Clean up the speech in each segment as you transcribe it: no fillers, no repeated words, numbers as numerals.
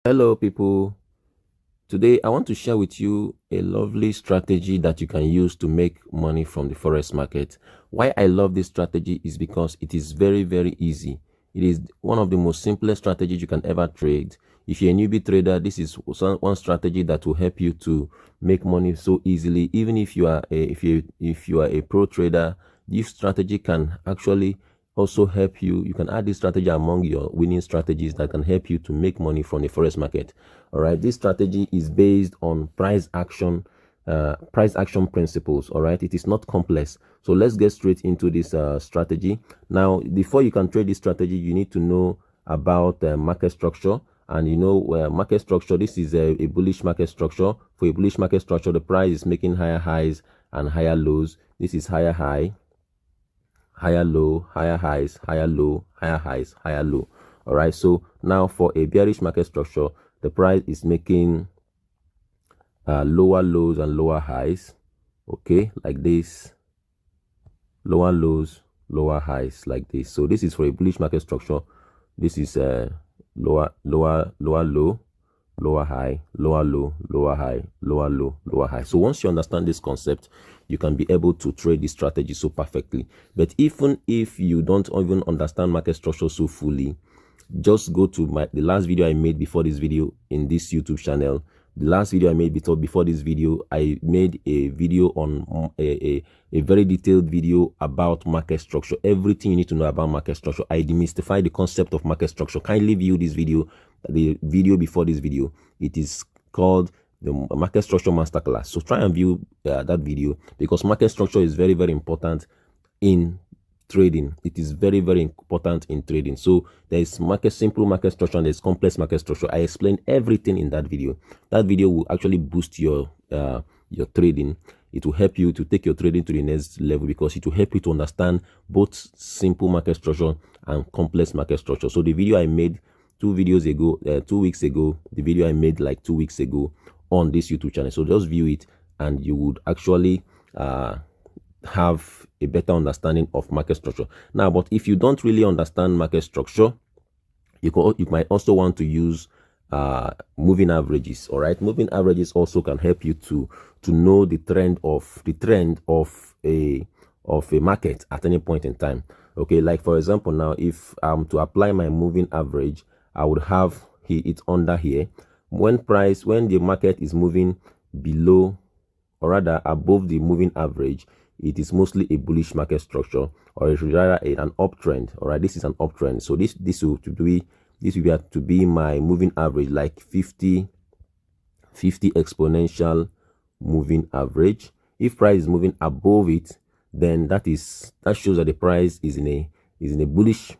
Hello people, today I want to share with you a lovely strategy that you can use to make money from the forex market. Why I love this strategy is because it is very easy. It is one of the most simplest strategies you can ever trade. If you're a newbie trader, this is one strategy that will help you to make money so easily. Even if you are a pro trader, this strategy can actually also help you. You can add this strategy among your winning strategies that can help you to make money from the forex market. All right, this strategy is based on price action principles. All right, it is not complex. So let's get straight into this strategy. Now, before you can trade this strategy, you need to know about market structure. And you know, market structure, this is a bullish market structure. For a bullish market structure, the price is making higher highs and higher lows. This is higher high, higher low, higher highs, higher low, higher highs, higher low. All right, so now for a bearish market structure, the price is making lower lows and lower highs, okay, like this, lower lows, lower highs, like this. So this is for a bullish market structure. This is lower low, lower high, lower low, lower high, lower low, lower high. So once you understand this concept, you can be able to trade this strategy so perfectly. But even if you don't even understand market structure so fully, just go to the last video I made before this video in this YouTube channel. The last video I made before this video, I made a video on a very detailed video about market structure. Everything you need to know about market structure. I demystified the concept of market structure. Kindly view this video, the video before this video. It is called the market structure masterclass. So try and view that video, because market structure is very important in trading. It is very important in trading. So there is simple market structure and there's complex market structure. I explained everything in that video. That video will actually boost your trading. It will help you to take your trading to the next level, because it will help you to understand both simple market structure and complex market structure. So the video I made 2 weeks ago, the video I made like 2 weeks ago on this YouTube channel. So just view it and you would actually have a better understanding of market structure. Now, but if you don't really understand market structure, you might also want to use moving averages. All right, moving averages also can help you to know the trend of a market at any point in time. Okay, like for example, now if to apply my moving average, I would have it under here. When the market is moving below, or rather above the moving average, it is mostly a bullish market structure, or it's rather an uptrend. All right, this is an uptrend. So this will to be my moving average, like 50 exponential moving average. If price is moving above it, then that shows that the price is in a bullish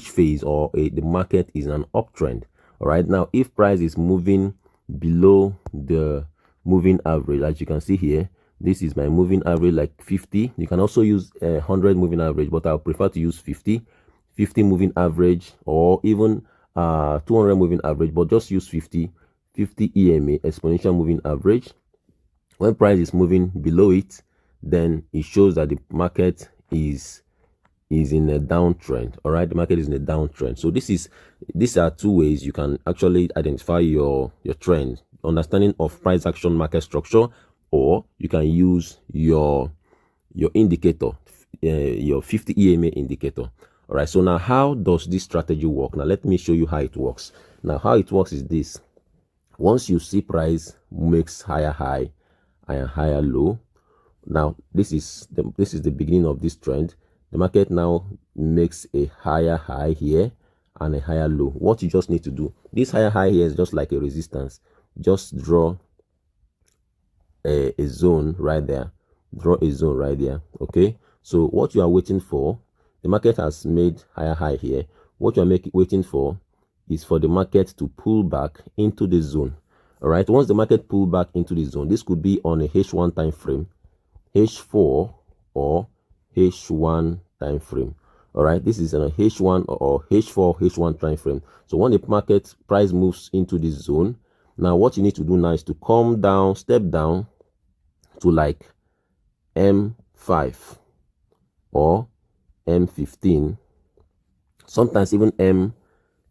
phase, or the market is an uptrend. All right, now if price is moving below the moving average, as you can see here, this is my moving average, like 50. You can also use 100 moving average, but I prefer to use 50 moving average, or even 200 moving average, but just use 50 EMA, exponential moving average. When price is moving below it, then it shows that the market is in a downtrend. All right, the market is in a downtrend. So these are 2 ways you can actually identify your trend: understanding of price action market structure, or you can use your indicator, your 50 EMA indicator. All right, so now how does this strategy work? Now let me show you how it works. Now how it works is this: once you see price makes higher high and higher low, now this is the beginning of this trend. The market now makes a higher high here and a higher low. What you just need to do, this higher high here is just like a resistance. Just draw a zone right there. Draw a zone right there. Okay, so what you are waiting for, the market has made higher high here. What you are waiting for is for the market to pull back into the zone. All right, once the market pull back into the zone, this could be on a H1 time frame, H4, or H1 time frame. All right, this is an H1 or H4, H1 time frame. So when the market price moves into this zone, now what you need to do now is to come down, step down to like M5 or M15, sometimes even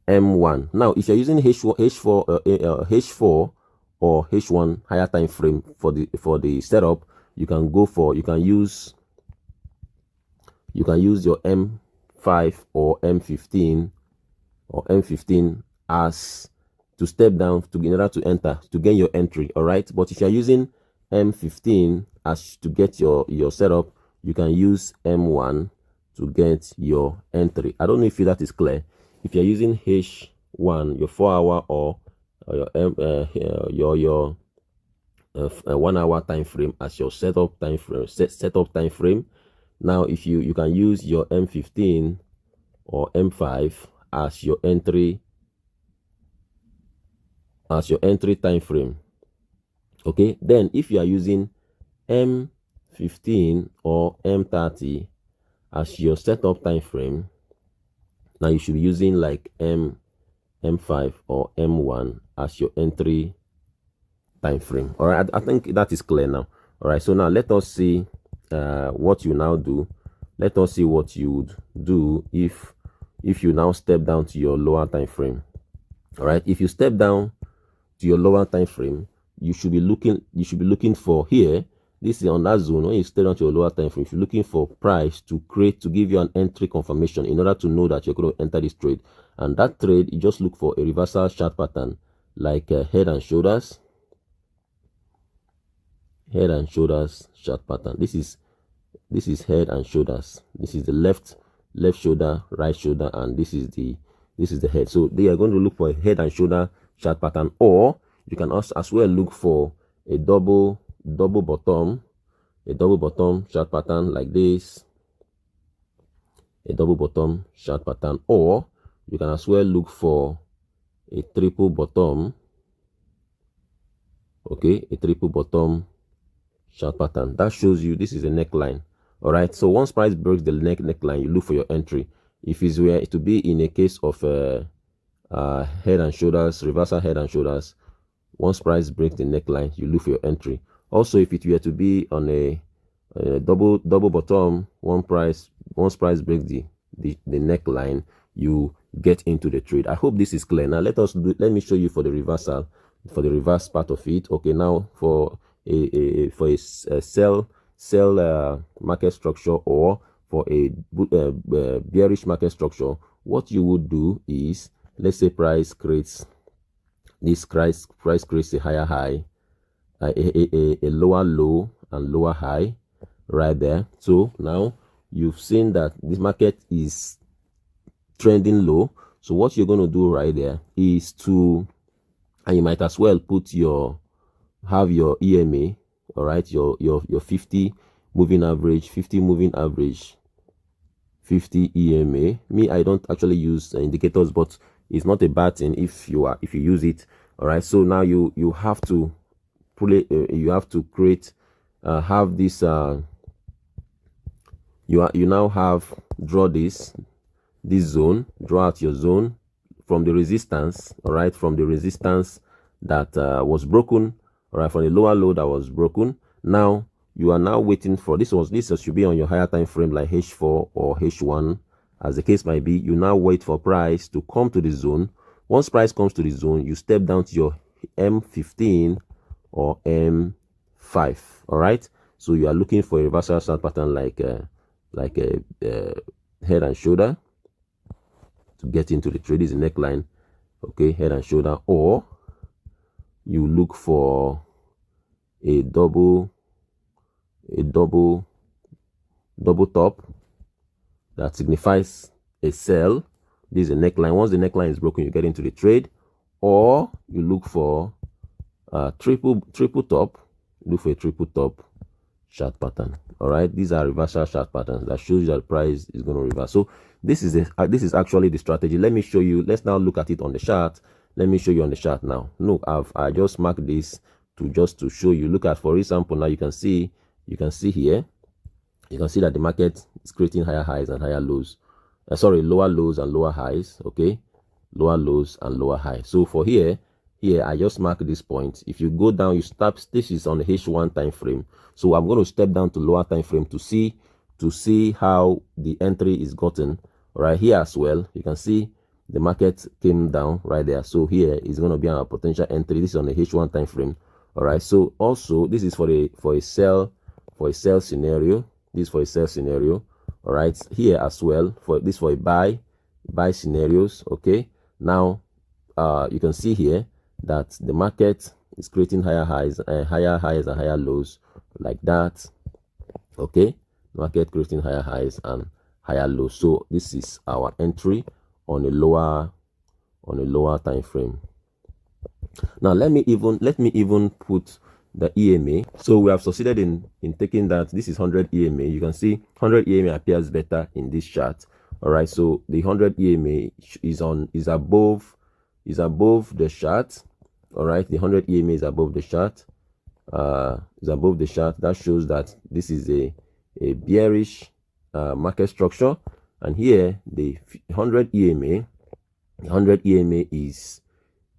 M1. Now, if you're using H4 or H1 higher time frame for the setup, you can use your M5 or M15 as to step down in order to enter to get your entry. All right, but if you're using M15 as to get your setup, you can use M1 to get your entry. I don't know if that is clear. If you're using H1, your 4-hour or your 1 hour time frame as your setup time frame, now if you can use your M15 or M5 as your entry time frame. Okay, then if you are using M15 or M30 as your setup time frame, now you should be using like M5 or M1 as your entry time frame. All right, I think that is clear now. All right, so now let us see what you now do. Let us see what you would do if you now step down to your lower time frame. All right, if you step down to your lower time frame, you should be looking for here. This is on that zone. When you step down to your lower time frame, if you're looking for price to give you an entry confirmation in order to know that you're going to enter this trade. And that trade, you just look for a reversal chart pattern like head and shoulders chart pattern. This is head and shoulders. This is the left shoulder, right shoulder, and this is the head. So they are going to look for a head and shoulder chart pattern, or you can also as well look for a double bottom chart pattern like this, a double bottom chart pattern, or you can as well look for a triple bottom, okay, a triple bottom chart pattern. That shows you this is a neckline. All right, so once price breaks the neckline, you look for your entry. If it's where to be in a case of head and shoulders, reversal head and shoulders, once price breaks the neckline, you look for your entry. Also, if it were to be on a double bottom, once price breaks the neckline, you get into the trade. I hope this is clear. Now let me show you for the reversal, for the reverse part of it. Okay, now for a sell market structure, or for a bearish market structure, what you would do is, let's say price creates a higher high, a lower low and lower high right there. So now you've seen that this market is trending low. So what you're going to do right there is and you might as well have your EMA, all right, your 50 moving average, 50 EMA. Me, I don't actually use indicators, but it's not a bad thing if you use it. All right, so now you have to create have this you now have draw this zone, draw out your zone from the resistance, all right, from the resistance that was broken, all right, from the lower low that was broken. Now you are now waiting for this should be on your higher time frame like H4 or H1 as the case might be. You now wait for price to come to the zone. Once price comes to the zone, you step down to your M15 or M5. All right, so you are looking for a reversal chart pattern like a head and shoulder to get into the trade. Is the neckline, okay, head and shoulder, or you look for a double top that signifies a sell. This is a neckline. Once the neckline is broken, you get into the trade. Or you look for a triple top. Look for a triple top chart pattern. All right, these are reversal chart patterns that shows you that price is going to reverse. So this is actually the strategy. Let me show you. Let's now look at it on the chart. Let me show you on the chart now. Look, I just marked this to show you. Look at, for example, now you can see here, you can see that the market is creating higher highs and higher lows. Lower lows and lower highs. Okay, lower lows and lower highs. So for here I just mark this point. If you go down, you stop. This is on the H1 time frame. So I'm going to step down to lower time frame to see how the entry is gotten. Right here as well, you can see the market came down right there. So here is going to be our potential entry. This is on the H1 time frame. All right. So also this is for a sell scenario. This is for a sell scenario. All right. Here as well for this for a buy scenarios. Okay. Now you can see here that the market is creating higher highs and higher lows like that. Okay, market creating higher highs and higher lows. So this is our entry on a lower time frame. Now let me even put the EMA. So we have succeeded in taking that. This is 100 EMA. You can see 100 EMA appears better in this chart. All right, so the 100 EMA is above the chart. All right, the 100 EMA is above the chart. That shows that this is a bearish market structure. And here the 100 EMA is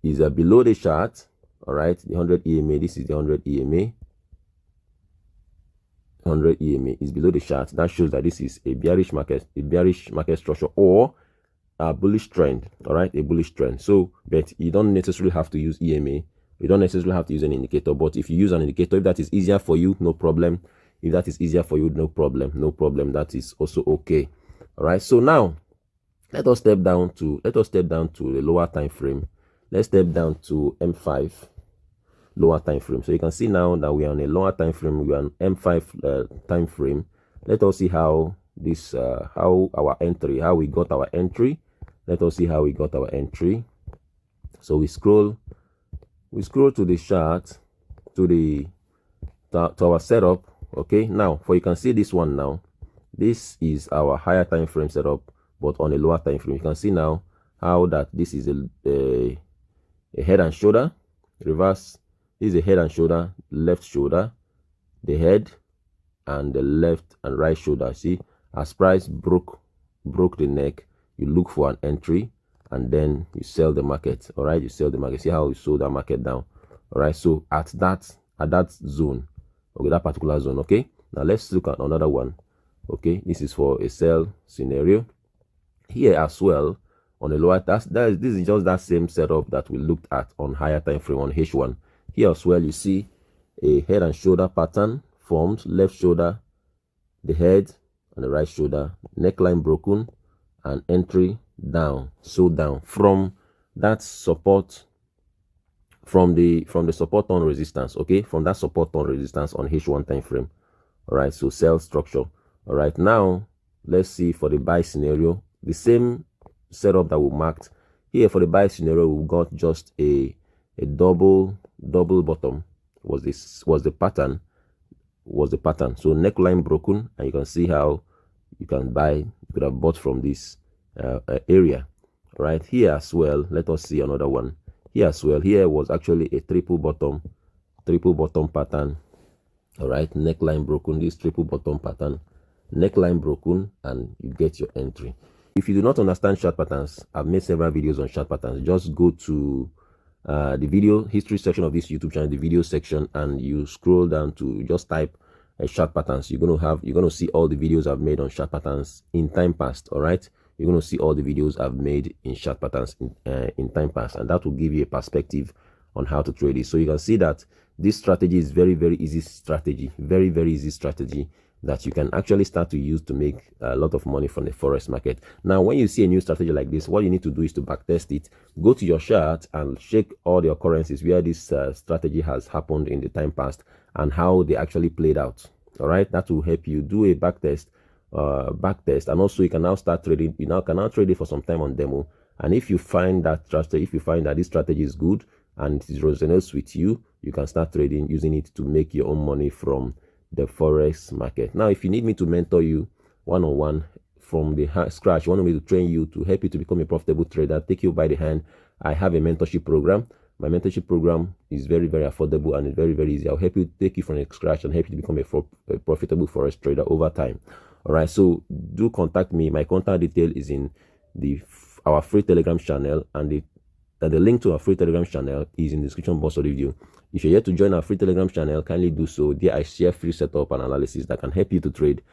below the chart. All right, the 100 EMA, this is the 100 EMA. 100 EMA is below the chart. That shows that this is a bearish market structure or a bullish trend. All right, a bullish trend. So, but you don't necessarily have to use EMA. You don't necessarily have to use an indicator. But if you use an indicator, if that is easier for you, no problem. If that is easier for you, no problem. That is also okay. All right. So now, let us step down to the lower time frame. Let's step down to M5 lower time frame. So you can see now that we are on a lower time frame. We are on M5 time frame. Let us see how this how we got our entry. Let us see how we got our entry. So we scroll to the chart, to our setup. Okay, now you can see this one now. This is our higher time frame setup, but on a lower time frame. You can see now how that this is a head and shoulder reverse. This is a head and shoulder, left shoulder, the head and the left and right shoulder. See, as price broke the neck, you look for an entry and then you sell the market. All right, you sell the market. See how you sold that market down. All right, so at that zone, okay, that particular zone. Okay, now let's look at another one. Okay, this is for a sell scenario. Here as well on the lower, this is just that same setup that we looked at on higher time frame on H1. Here as well, you see a head and shoulder pattern formed, left shoulder, the head and the right shoulder, neckline broken, and entry down, so down from that support, from the support on resistance. Okay, from that support on resistance on H1 time frame. All right, so sell structure. All right, now let's see for the buy scenario, the same setup that we marked here. For the buy scenario, we got just a double bottom was the pattern. So neckline broken, and you can see how you can buy. You could have bought from this area. Right here as well, let us see another one. Here as well, here was actually a triple bottom pattern. All right, neckline broken, this triple bottom pattern, neckline broken, and you get your entry. If you do not understand chart patterns, I've made several videos on chart patterns. Just go to the video history section of this YouTube channel, the video section, and you scroll down to just type chart patterns. You're gonna see all the videos I've made on chart patterns in time past. All right, you're gonna see all the videos I've made in chart patterns in time past, and that will give you a perspective on how to trade it. So you can see that this strategy is very easy strategy, very easy strategy that you can actually start to use to make a lot of money from the forex market. Now, when you see a new strategy like this, what you need to do is to backtest it. Go to your chart and check all the occurrences where this strategy has happened in the time past and how they actually played out. All right, that will help you do a backtest, and also you can now start trading. You now can now trade it for some time on demo. And if you find that this strategy is good and it resonates with you, you can start trading using it to make your own money from the forex market. Now, if you need me to mentor you one-on-one from the scratch, you want me to train you to help you to become a profitable trader, take you by the hand, I have a mentorship program. My mentorship program is very affordable and it's very easy. I'll help you take you from the scratch and help you to become a profitable forex trader over time. All right, so do contact me. My contact detail is in our free Telegram channel, and the link to our free Telegram channel is in the description box of the video. If you're yet to join our free Telegram channel, kindly do so. There I share free setup and analysis that can help you to trade,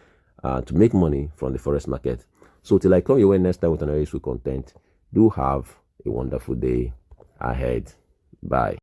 to make money from the forex market. So till I come your way next time with another useful content, Do have a wonderful day ahead. Bye.